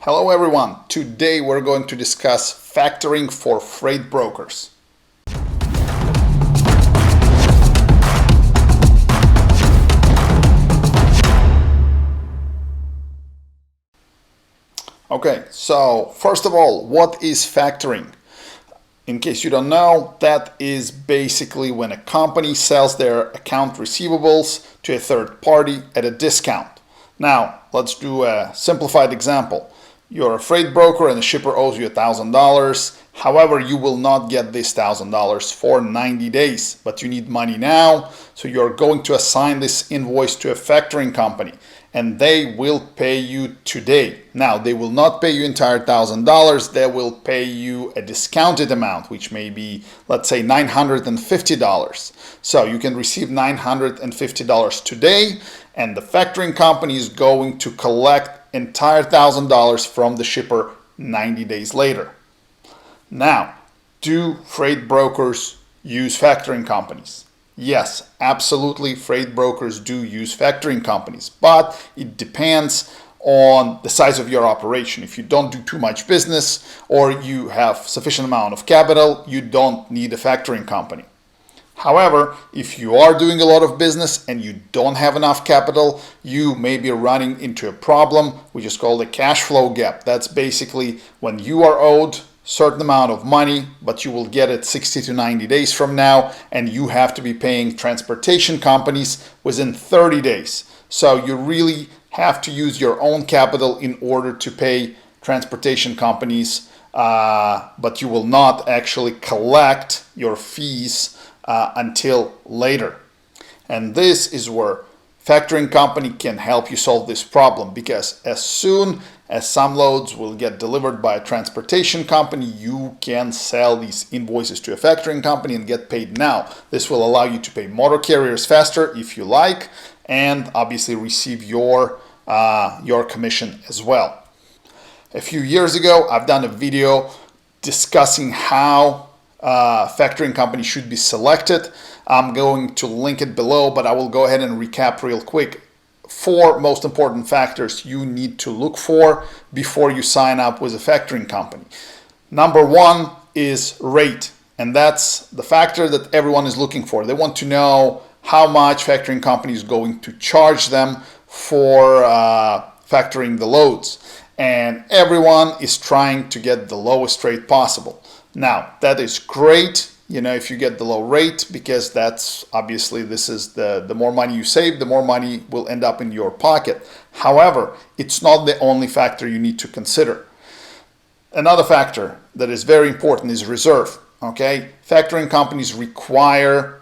Hello everyone, today we're going to discuss factoring for freight brokers. Okay, so first of all, what is factoring? In case you don't know, that is basically when a company sells their account receivables to a third party at a discount. Now, let's do a simplified example. You're a freight broker and the shipper owes you $1,000. However, you will not get this $1,000 for 90 days, but you need money now. So you're going to assign this invoice to a factoring company and they will pay you today. Now, they will not pay you entire $1,000. They will pay you a discounted amount, which may be, let's say, $950. So you can receive $950 today, and the factoring company is going to collect entire $1,000 from the shipper 90 days later. Now, do freight brokers use factoring companies? Yes, absolutely, freight brokers do use factoring companies, but it depends on the size of your operation. If you don't do too much business or you have sufficient amount of capital, you don't need a factoring company. However, if you are doing a lot of business and you don't have enough capital, you may be running into a problem which is called a cash flow gap. That's basically when you are owed certain amount of money, but you will get it 60 to 90 days from now, and you have to be paying transportation companies within 30 days. So you really have to use your own capital in order to pay transportation companies, but you will not actually collect your fees until later. And this is where factoring company can help you solve this problem, because as soon as some loads will get delivered by a transportation company, you can sell these invoices to a factoring company and get paid now. This will allow you to pay motor carriers faster if you like, and obviously receive your commission as well. A few years ago, I've done a video discussing how factoring company should be selected. I'm going to link it below, but I will go ahead and recap real quick. 4 most important factors you need to look for before you sign up with a factoring company. Number 1 is rate, and that's the factor that everyone is looking for. They want to know how much factoring company is going to charge them for factoring the loads, and everyone is trying to get the lowest rate possible. Now, that is great, if you get the low rate, because that's obviously, this is the more money you save, the more money will end up in your pocket. However, it's not the only factor you need to consider. Another factor that is very important is reserve. Okay, factoring companies require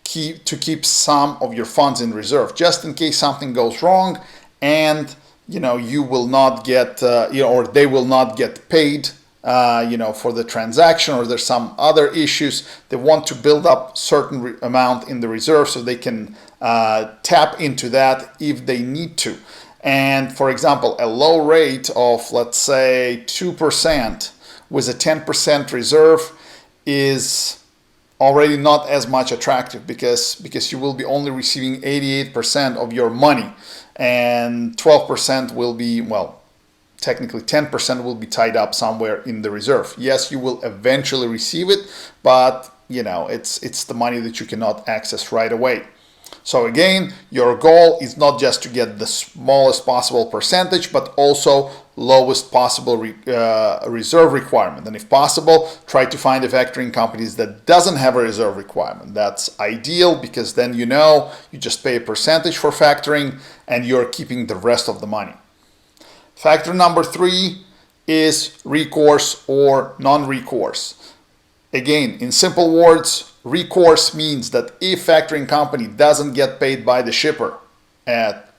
to keep some of your funds in reserve, just in case something goes wrong, and you will not get or they will not get paid for the transaction, or there's some other issues. They want to build up certain amount in the reserve so they can tap into that if they need to. And for example, a low rate of, let's say, 2% with a 10% reserve is already not as much attractive, because you will be only receiving 88% of your money, and 12% will be, well, technically 10% will be tied up somewhere in the reserve. Yes, you will eventually receive it, but it's the money that you cannot access right away. So again, your goal is not just to get the smallest possible percentage, but also lowest possible reserve requirement. And if possible, try to find a factoring companies that doesn't have a reserve requirement. That's ideal, because then you just pay a percentage for factoring and you're keeping the rest of the money. Factor number 3 is recourse or non-recourse. Again, in simple words, recourse means that if factoring company doesn't get paid by the shipper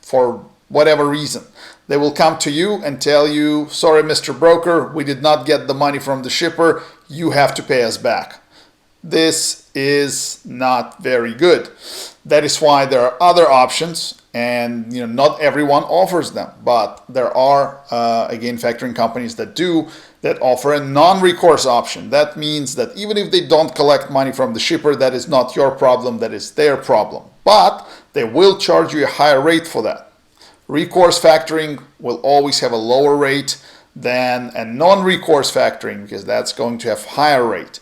for whatever reason, they will come to you and tell you, sorry, Mr. Broker, we did not get the money from the shipper, you have to pay us back. This is not very good. That is why there are other options, and not everyone offers them, but there are again factoring companies that offer a non-recourse option. That means that even if they don't collect money from the shipper, that is not your problem, that is their problem, but they will charge you a higher rate for that. Recourse factoring will always have a lower rate than a non-recourse factoring, because that's going to have higher rate.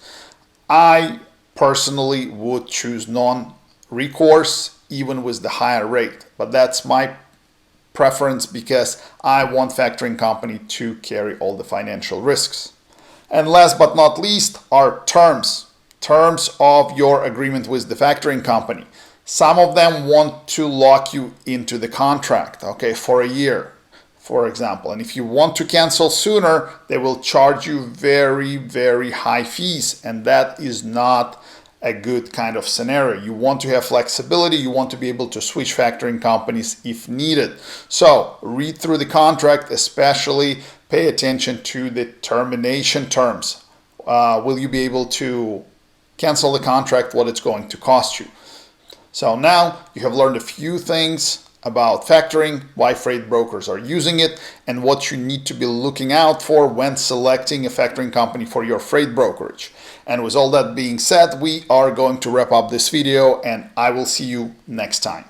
I personally would choose non-recourse even with the higher rate, but that's my preference because I want factoring company to carry all the financial risks. And last but not least are terms of your agreement with the factoring company. Some of them want to lock you into the contract, okay, for a year, for example. And if you want to cancel sooner, they will charge you very, very high fees. And that is not a good kind of scenario. You want to have flexibility. You want to be able to switch factoring companies if needed. So read through the contract, especially pay attention to the termination terms. Will you be able to cancel the contract? What it's going to cost you? So now you have learned a few things about factoring, why freight brokers are using it, and what you need to be looking out for when selecting a factoring company for your freight brokerage. And with all that being said, we are going to wrap up this video, and I will see you next time.